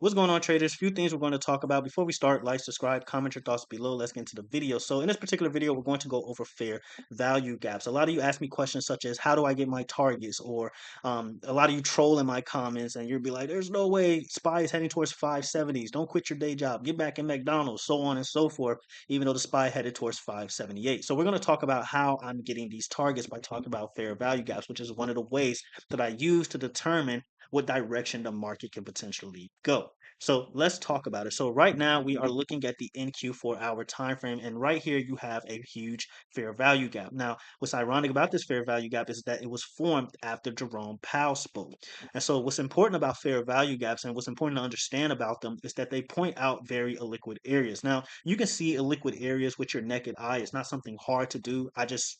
What's going on, traders? Few things we're going to talk about. Before we start, like, subscribe, comment your thoughts below. Let's get into the video. So in this particular video, we're going to go over fair value gaps. A lot of you ask me questions such as, how do I get my targets? Or a lot of you troll in my comments and you'll be like, there's no way SPY is heading towards 570s. Don't quit your day job. Get back in McDonald's, so on and so forth, even though the SPY headed towards 578. So we're going to talk about how I'm getting these targets by talking about fair value gaps, which is one of the ways that I use to determine what direction the market can potentially go. So let's talk about it. So right now we are looking at the NQ 4-hour time frame, and right here you have a huge fair value gap. Now, what's ironic about this fair value gap is that it was formed after Jerome Powell spoke. And so what's important about fair value gaps and what's important to understand about them is that they point out very illiquid areas. Now, you can see illiquid areas with your naked eye. It's not something hard to do. I just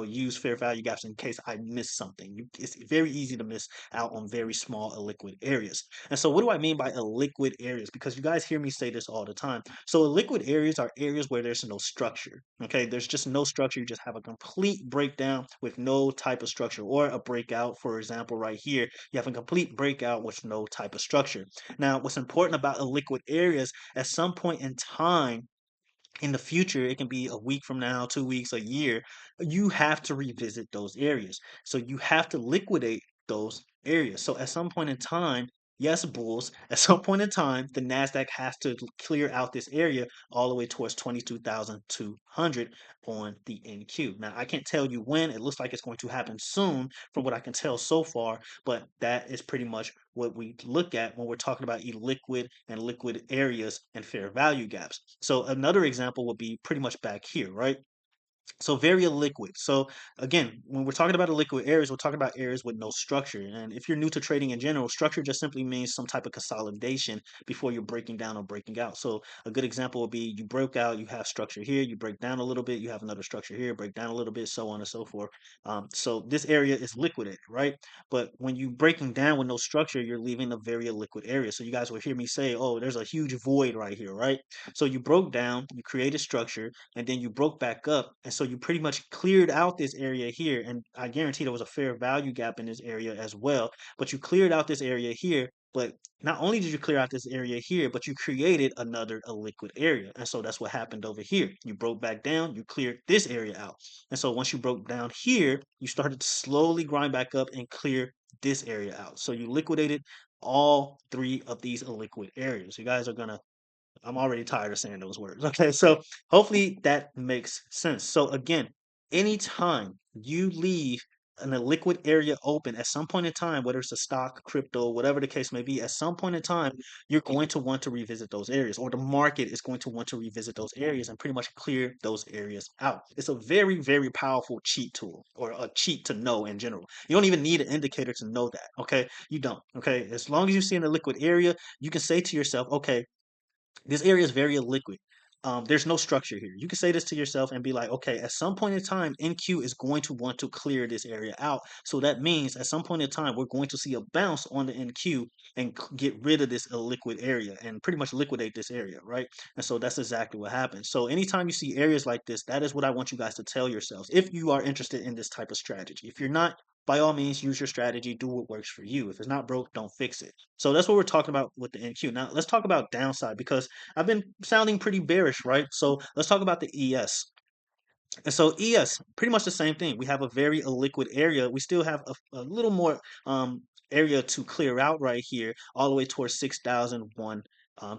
use fair value gaps in case I miss something. It's very easy to miss out on very small illiquid areas. And so, what do I mean by illiquid areas? Because you guys hear me say this all the time. So, illiquid areas are areas where there's no structure. Okay, there's just no structure. You just have a complete breakdown with no type of structure, or a breakout. For example, right here, you have a complete breakout with no type of structure. Now, what's important about illiquid areas, at some point in time, in the future, it can be a week from now, 2 weeks, a year, you have to revisit those areas. So you have to liquidate those areas. So at some point in time, yes, bulls, at some point in time, the NASDAQ has to clear out this area all the way towards 22,200 on the NQ. Now, I can't tell you when. It looks like it's going to happen soon from what I can tell so far, but that is pretty much what we look at when we're talking about illiquid and liquid areas and fair value gaps. So another example would be pretty much back here, right? So very illiquid. So again, when we're talking about illiquid areas, we're talking about areas with no structure. And if you're new to trading in general, structure just simply means some type of consolidation before you're breaking down or breaking out. So a good example would be you broke out, you have structure here, you break down a little bit, you have another structure here, break down a little bit, so on and so forth. So this area is liquidated, right? But when you breaking down with no structure, you're leaving a very illiquid area. So you guys will hear me say, oh, there's a huge void right here, right? So you broke down, you created structure, and then you broke back up. And so you pretty much cleared out this area here. And I guarantee there was a fair value gap in this area as well. But you cleared out this area here. But not only did you clear out this area here, but you created another illiquid area. And so that's what happened over here. You broke back down, you cleared this area out. And so once you broke down here, you started to slowly grind back up and clear this area out. So you liquidated all three of these illiquid areas. You guys are going to I'm already tired of saying those words. Okay, so hopefully that makes sense. So again, anytime you leave an illiquid area open at some point in time, whether it's a stock, crypto, whatever the case may be, at some point in time, you're going to want to revisit those areas, or the market is going to want to revisit those areas and pretty much clear those areas out. It's a very, very powerful cheat tool, or a cheat to know in general. You don't even need an indicator to know that. Okay, you don't. Okay, as long as you see an illiquid area, you can say to yourself, okay, this area is very illiquid. There's no structure here. You can say this to yourself and be like, okay, at some point in time, NQ is going to want to clear this area out. So that means at some point in time, we're going to see a bounce on the NQ and get rid of this illiquid area and pretty much liquidate this area, right? And so that's exactly what happens. So anytime you see areas like this, that is what I want you guys to tell yourselves if you are interested in this type of strategy. If you're not, by all means, use your strategy, do what works for you. If it's not broke, don't fix it. So that's what we're talking about with the NQ. Now, let's talk about downside because I've been sounding pretty bearish, right? So let's talk about the ES. And so ES, pretty much the same thing. We have a very illiquid area. We still have a little more area to clear out right here, all the way towards 6,001.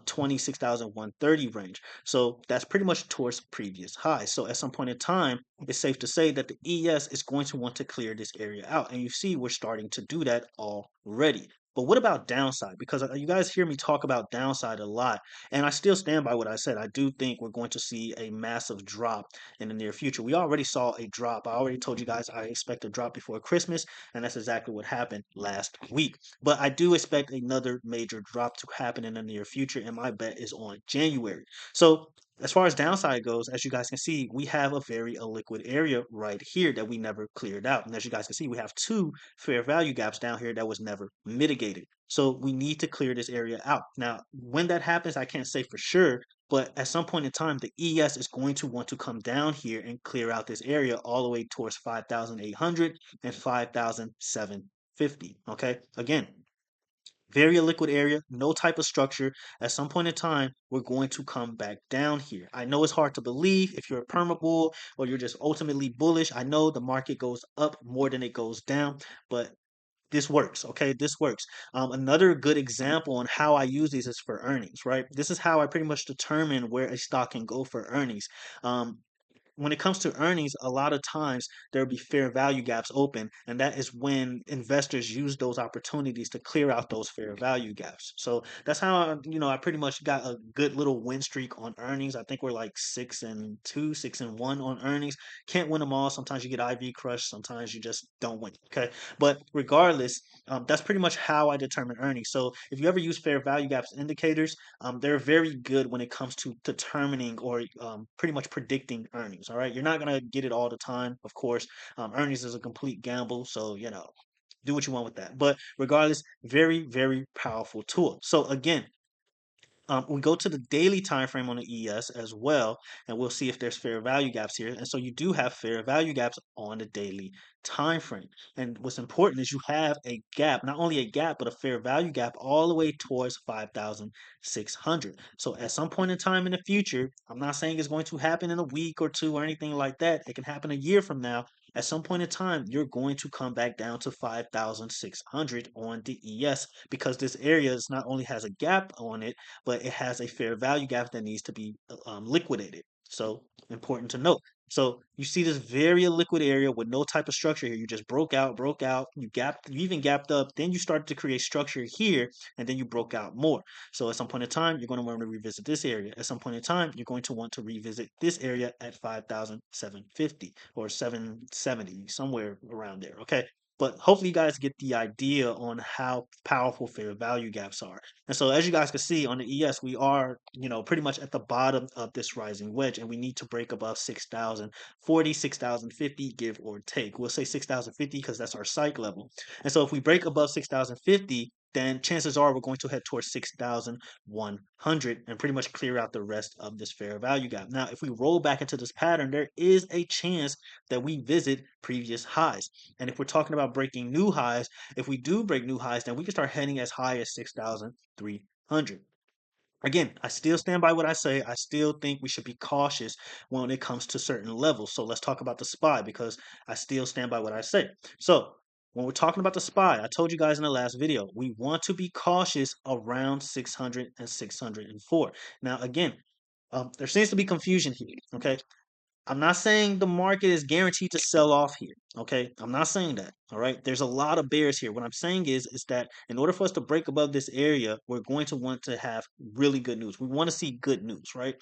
26,130 range. So that's pretty much towards previous highs. So at some point in time, it's safe to say that the ES is going to want to clear this area out. And you see, we're starting to do that already. But what about downside? Because you guys hear me talk about downside a lot. And I still stand by what I said. I do think we're going to see a massive drop in the near future. We already saw a drop. I already told you guys I expect a drop before Christmas, and that's exactly what happened last week. But I do expect another major drop to happen in the near future, and my bet is on January. So as far as downside goes, as you guys can see, we have a very illiquid area right here that we never cleared out. And as you guys can see, we have two fair value gaps down here that was never mitigated. So we need to clear this area out. Now, when that happens, I can't say for sure, but at some point in time, the ES is going to want to come down here and clear out this area all the way towards 5,800 and 5,750. Okay, again, Very illiquid area, no type of structure. At some point in time, we're going to come back down here. I know it's hard to believe if you're a perma bull or you're just ultimately bullish. I know the market goes up more than it goes down, but this works. Okay, this works. Another good example on how I use these is for earnings, right? This is how I pretty much determine where a stock can go for earnings. Um, when it comes to earnings, a lot of times there'll be fair value gaps open, and that is when investors use those opportunities to clear out those fair value gaps. So that's how I pretty much got a good little win streak on earnings. I think we're like 6-2, 6-1 on earnings. Can't win them all. Sometimes you get IV crushed. Sometimes you just don't win. Okay, but regardless, that's pretty much how I determine earnings. So if you ever use fair value gaps indicators, they're very good when it comes to determining or pretty much predicting earnings. All right, you're not gonna get it all the time, of course. Earnings is a complete gamble, so do what you want with that. But regardless, very very powerful tool. So again, we go to the daily time frame on the ES as well, and we'll see if there's fair value gaps here. And so you do have fair value gaps on the daily time frame. And what's important is you have a gap, not only a gap, but a fair value gap all the way towards 5,600. So at some point in time in the future, I'm not saying it's going to happen in a week or two or anything like that. It can happen a year from now. At some point in time, you're going to come back down to 5,600 on the ES because this area is not only has a gap on it, but it has a fair value gap that needs to be liquidated. So important to note. So you see this very illiquid area with no type of structure here. You just broke out, you even gapped up, then you started to create structure here, and then you broke out more. So at some point in time, you're going to want to revisit this area. At some point in time, you're going to want to revisit this area at 5,750 or 770, somewhere around there. Okay. But hopefully you guys get the idea on how powerful fair value gaps are. And so as you guys can see on the ES, we are, pretty much at the bottom of this rising wedge, and we need to break above 6,040, 6,050, give or take. We'll say 6,050 because that's our psych level. And so if we break above 6,050, then chances are we're going to head towards 6,100 and pretty much clear out the rest of this fair value gap. Now, if we roll back into this pattern, there is a chance that we visit previous highs. And if we're talking about breaking new highs, if we do break new highs, then we can start heading as high as 6,300. Again, I still stand by what I say. I still think we should be cautious when it comes to certain levels. So let's talk about the SPY because I still stand by what I say. So when we're talking about the SPY, I told you guys in the last video, we want to be cautious around 600 and 604. Now, again, there seems to be confusion here. Okay, I'm not saying the market is guaranteed to sell off here. Okay. I'm not saying that. All right. There's a lot of bears here. What I'm saying is that in order for us to break above this area, we're going to want to have really good news. We want to see good news, right?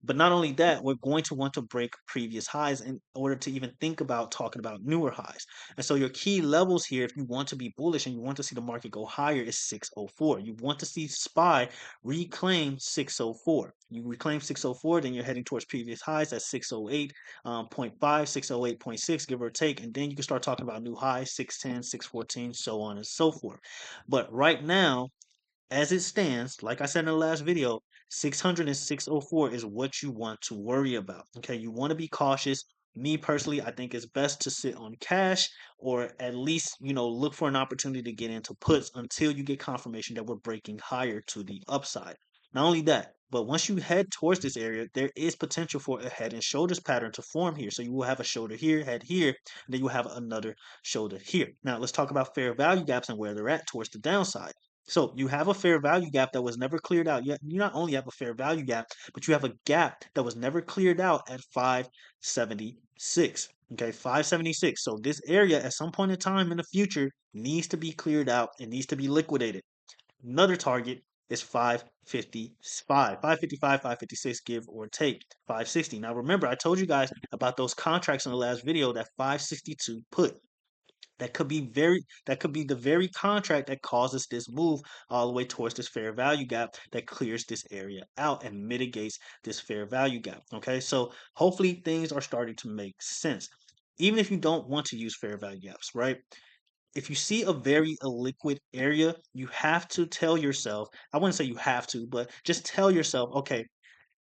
But not only that, we're going to want to break previous highs in order to even think about talking about newer highs. And so your key levels here, if you want to be bullish and you want to see the market go higher, is 604. You want to see SPY reclaim 604. You reclaim 604, then you're heading towards previous highs at 608.5, 608.6, give or take. And then you can start talking about new highs, 610, 614, so on and so forth. But right now, as it stands, like I said in the last video, 600 and 604 is what you want to worry about. Okay, you want to be cautious. Me personally, I think it's best to sit on cash or at least, look for an opportunity to get into puts until you get confirmation that we're breaking higher to the upside. Not only that, but once you head towards this area, there is potential for a head and shoulders pattern to form here. So you will have a shoulder here, head here, and then you will have another shoulder here. Now let's talk about fair value gaps and where they're at towards the downside. So you have a fair value gap that was never cleared out. You not only have a fair value gap, but you have a gap that was never cleared out at 576. Okay, 576. So this area at some point in time in the future needs to be cleared out. It needs to be liquidated. Another target is 555, 555, 556, give or take 560. Now remember, I told you guys about those contracts in the last video, that 562 put. That could be the very contract that causes this move all the way towards this fair value gap that clears this area out and mitigates this fair value gap. Okay, so hopefully things are starting to make sense. Even if you don't want to use fair value gaps, right? If you see a very illiquid area, you have to tell yourself, I wouldn't say you have to, but just tell yourself, okay,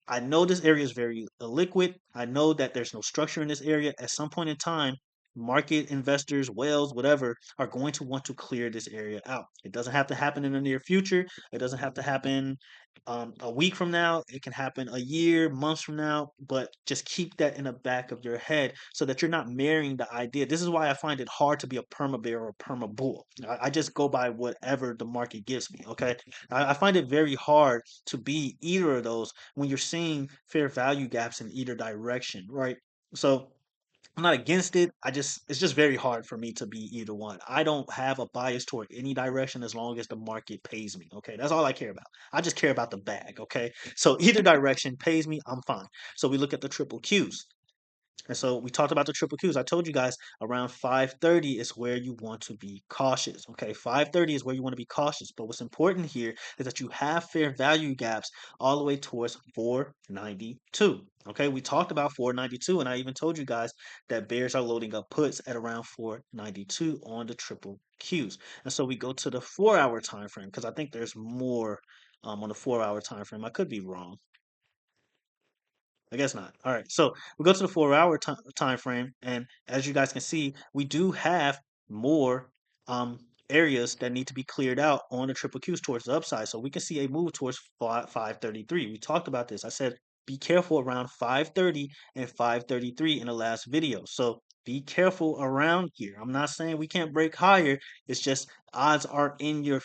I know this area is very illiquid. I know that there's no structure in this area. At some point in time, market investors, whales, whatever, are going to want to clear this area out. It doesn't have to happen in the near future. It doesn't have to happen a week from now. It can happen a year, months from now, but just keep that in the back of your head so that you're not marrying the idea. This is why I find it hard to be a perma bear or a perma bull. I just go by whatever the market gives me. Okay. I find it very hard to be either of those when you're seeing fair value gaps in either direction, right? So I'm not against it. It's just very hard for me to be either one. I don't have a bias toward any direction as long as the market pays me. Okay. That's all I care about. I just care about the bag. Okay. So either direction pays me, I'm fine. So we look at the triple Qs. And so we talked about the triple Qs. I told you guys around 5:30 is where you want to be cautious. Okay, 5:30 is where you want to be cautious. But what's important here is that you have fair value gaps all the way towards 492. Okay, we talked about 492, and I even told you guys that bears are loading up puts at around 492 on the triple Qs. And so we go to the 4 hour time frame because I think there's more on the 4 hour time frame. I could be wrong. I guess not. All right. So we go to the 4 hour time frame, and as you guys can see, we do have more um areas that need to be cleared out on the triple Qs towards the upside. So we can see a move towards 533. We talked about this. I said be careful around 530 and 533 in the last video. So be careful around here. I'm not saying we can't break higher. It's just odds aren't in your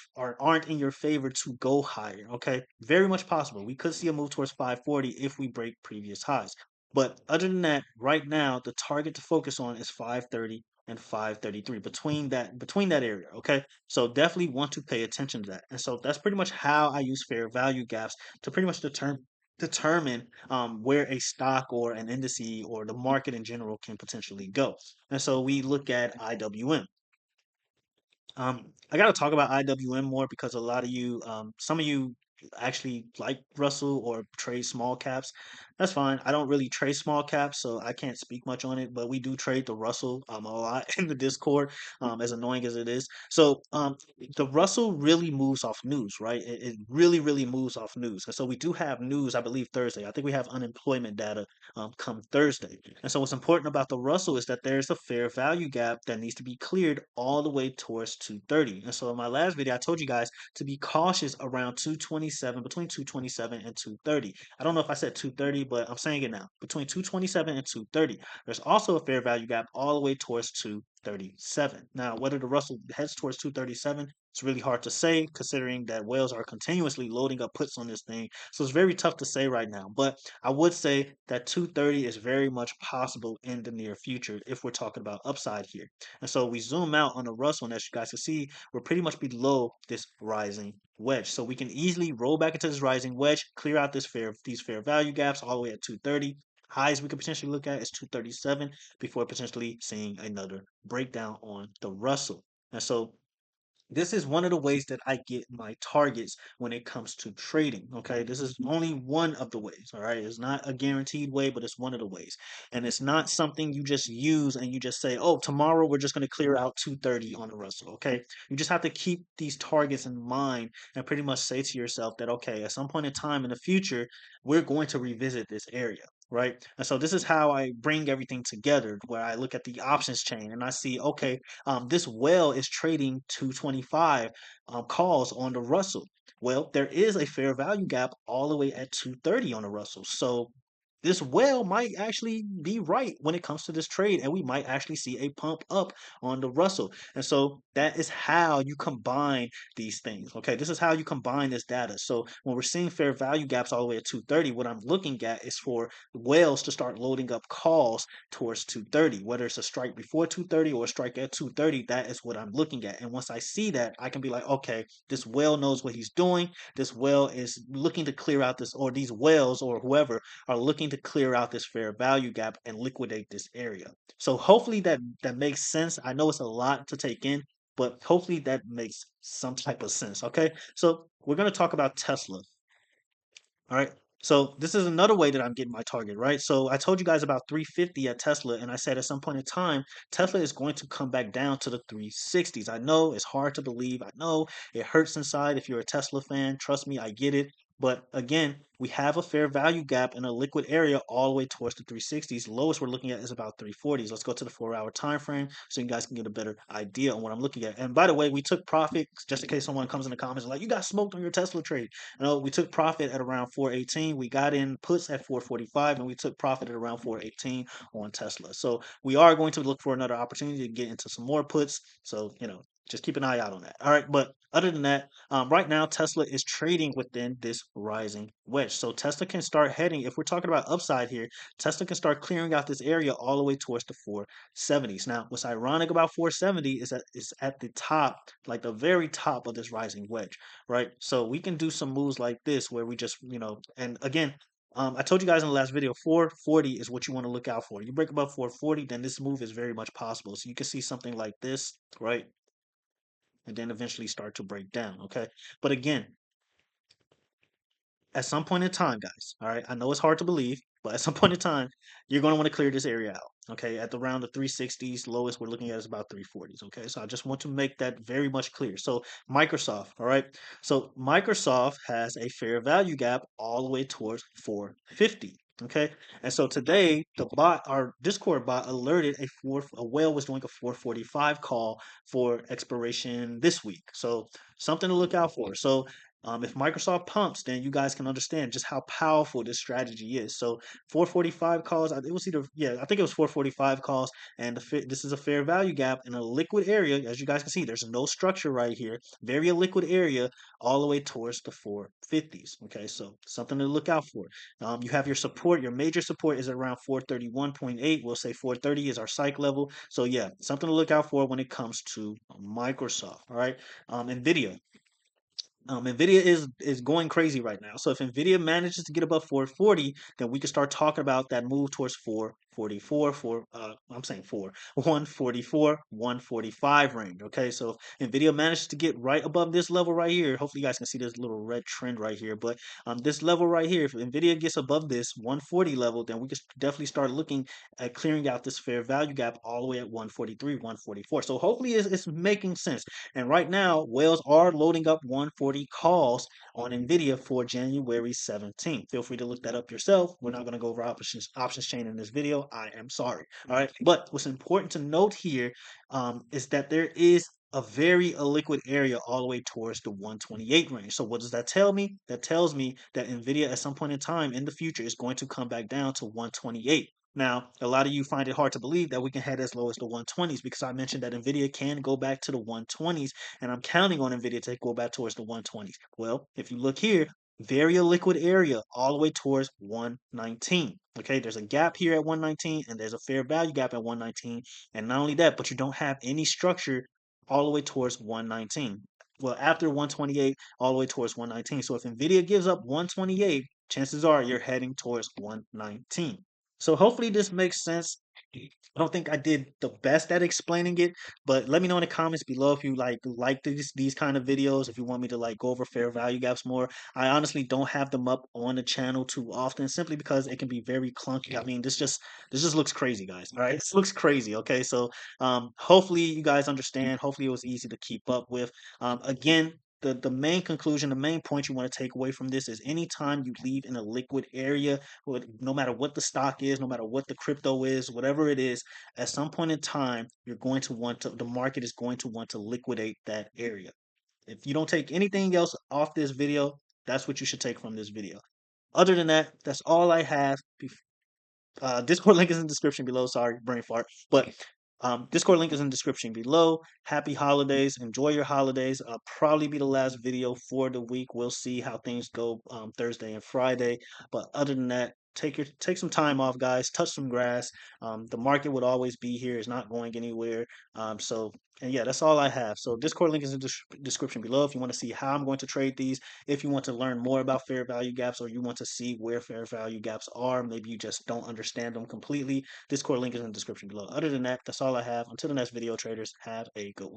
favor to go higher. Okay, very much possible. We could see a move towards 540 if we break previous highs. But other than that, right now the target to focus on is 530 and 533 between that area. Okay, so definitely want to pay attention to that. And so that's pretty much how I use fair value gaps to pretty much determine where a stock or an indice or the market in general can potentially go. And so we look at IWM. I got to talk about IWM more because a lot of you, some of you actually like Russell or trade small caps. That's fine. I don't really trade small caps, so I can't speak much on it, but we do trade the Russell a lot in the Discord, as annoying as it is. So the Russell really moves off news, right? It really, really moves off news. And so we do have news, I believe, Thursday. I think we have unemployment data come Thursday. And so what's important about the Russell is that there's a fair value gap that needs to be cleared all the way towards 230. And so in my last video, I told you guys to be cautious around 227, between 227 and 230. I don't know if I said 230, but I'm saying it now. Between 227 and 230. There's also a fair value gap all the way towards 237. Now, whether the Russell heads towards 237, it's really hard to say considering that whales are continuously loading up puts on this thing. So it's very tough to say right now. But I would say that 230 is very much possible in the near future if we're talking about upside here. And so we zoom out on the Russell, and as you guys can see, we're pretty much below this rising wedge. So we can easily roll back into this rising wedge, clear out these fair value gaps all the way at 230. Highs we could potentially look at is 237 before potentially seeing another breakdown on the Russell. And so this is one of the ways that I get my targets when it comes to trading. Okay, this is only one of the ways. All right, it's not a guaranteed way, but it's one of the ways, and it's not something you just use and you just say, "Oh, tomorrow we're just going to clear out 230 on the Russell." Okay, you just have to keep these targets in mind and pretty much say to yourself that, okay, at some point in time in the future, we're going to revisit this area. Right. And so this is how I bring everything together, where I look at the options chain and I see, okay, this whale is trading 225 calls on the Russell. Well, there is a fair value gap all the way at 230 on the Russell. So this whale might actually be right when it comes to this trade, and we might actually see a pump up on the Russell. And so that is how you combine these things. Okay, this is how you combine this data. So when we're seeing fair value gaps all the way at 230, what I'm looking at is for whales to start loading up calls towards 230, whether it's a strike before 230 or a strike at 230. That is what I'm looking at. And once I see that, I can be like, okay, this whale knows what he's doing. This whale is looking to clear out this, or these whales or whoever are looking to clear out this fair value gap and liquidate this area. So hopefully that makes sense. I know it's a lot to take in, but hopefully that makes some type of sense. Okay, so we're going to talk about Tesla. All right. So this is another way that I'm getting my target, right? So I told you guys about 350 at Tesla, and I said at some point in time, Tesla is going to come back down to the 360s. I know it's hard to believe. I know it hurts inside if you're a Tesla fan. Trust me, I get it. But again, we have a fair value gap in a liquid area all the way towards the 360s. Lowest we're looking at is about 340s. Let's go to the 4 hour time frame so you guys can get a better idea on what I'm looking at. And by the way, we took profit just in case someone comes in the comments and like, you got smoked on your Tesla trade. No, we took profit at around 418. We got in puts at 445 and we took profit at around 418 on Tesla. So we are going to look for another opportunity to get into some more puts. So, just keep an eye out on that. All right. But other than that, right now, Tesla is trading within this rising wedge. So Tesla can start heading, if we're talking about upside here, Tesla can start clearing out this area all the way towards the 470s. Now, what's ironic about 470 is that it's at the top, like the very top of this rising wedge, right? So we can do some moves like this where we just, and again, I told you guys in the last video, 440 is what you want to look out for. You break above 440, then this move is very much possible. So you can see something like this, right? And then eventually start to break down. Okay. But again, at some point in time, guys, all right, I know it's hard to believe, but at some point in time, you're going to want to clear this area out. Okay. At the round of 360s, lowest we're looking at is about 340s. Okay. So I just want to make that very much clear. So Microsoft, all right. So Microsoft has a fair value gap all the way towards 450. Okay. And so today, our Discord bot alerted a whale was doing a 445 call for expiration this week. So something to look out for. So if Microsoft pumps, then you guys can understand just how powerful this strategy is. So 445 calls, it was either, yeah, I think it was 445 calls, and this is a fair value gap in a liquid area. As you guys can see, there's no structure right here, very liquid area all the way towards the 450s. Okay, so something to look out for. You have your support, your major support is around 431.8. We'll say 430 is our psych level. So yeah, something to look out for when it comes to Microsoft. All right, Nvidia. Nvidia is going crazy right now. So if Nvidia manages to get above 440, then we can start talking about that move towards 444, I'm saying 144, 145 range. Okay, so if Nvidia manages to get right above this level right here, hopefully you guys can see this little red trend right here. But this level right here, if Nvidia gets above this 140 level, then we can definitely start looking at clearing out this fair value gap all the way at 143, 144. So hopefully it's making sense. And right now, whales are loading up 140 calls on Nvidia for January 17th. Feel free to look that up yourself. We're not going to go over options chain in this video. I am sorry. All right. But what's important to note here is that there is a very illiquid area all the way towards the 128 range. So what does that tell me? That tells me that Nvidia at some point in time in the future is going to come back down to 128. Now, a lot of you find it hard to believe that we can head as low as the 120s because I mentioned that NVIDIA can go back to the 120s, and I'm counting on NVIDIA to go back towards the 120s. Well, if you look here, very illiquid area all the way towards 119. Okay, there's a gap here at 119, and there's a fair value gap at 119. And not only that, but you don't have any structure all the way towards 119. Well, after 128, all the way towards 119. So if NVIDIA gives up 128, chances are you're heading towards 119. So hopefully this makes sense. I don't think I did the best at explaining it, but let me know in the comments below if you like these kind of videos, if you want me to like go over fair value gaps more. I honestly don't have them up on the channel too often simply because it can be very clunky. I mean, this just looks crazy, guys. All right. This looks crazy. Okay. So hopefully you guys understand. Hopefully it was easy to keep up with. Again, the main conclusion, the main point you want to take away from this is anytime you leave in a liquid area, no matter what the stock is, no matter what the crypto is, whatever it is, at some point in time, the market is going to want to liquidate that area. If you don't take anything else off this video, that's what you should take from this video. Other than that, that's all I have. Discord link is in the description below. Sorry, brain fart. But Discord link is in the description below. Happy holidays. Enjoy your holidays. Probably be the last video for the week. We'll see how things go Thursday and Friday. But other than that, take some time off, guys. Touch some grass. The market would always be here. It's not going anywhere. And yeah, that's all I have. So Discord link is in the description below if you want to see how I'm going to trade these. If you want to learn more about fair value gaps or you want to see where fair value gaps are, maybe you just don't understand them completely, Discord link is in the description below. Other than that, that's all I have. Until the next video, traders, have a good one.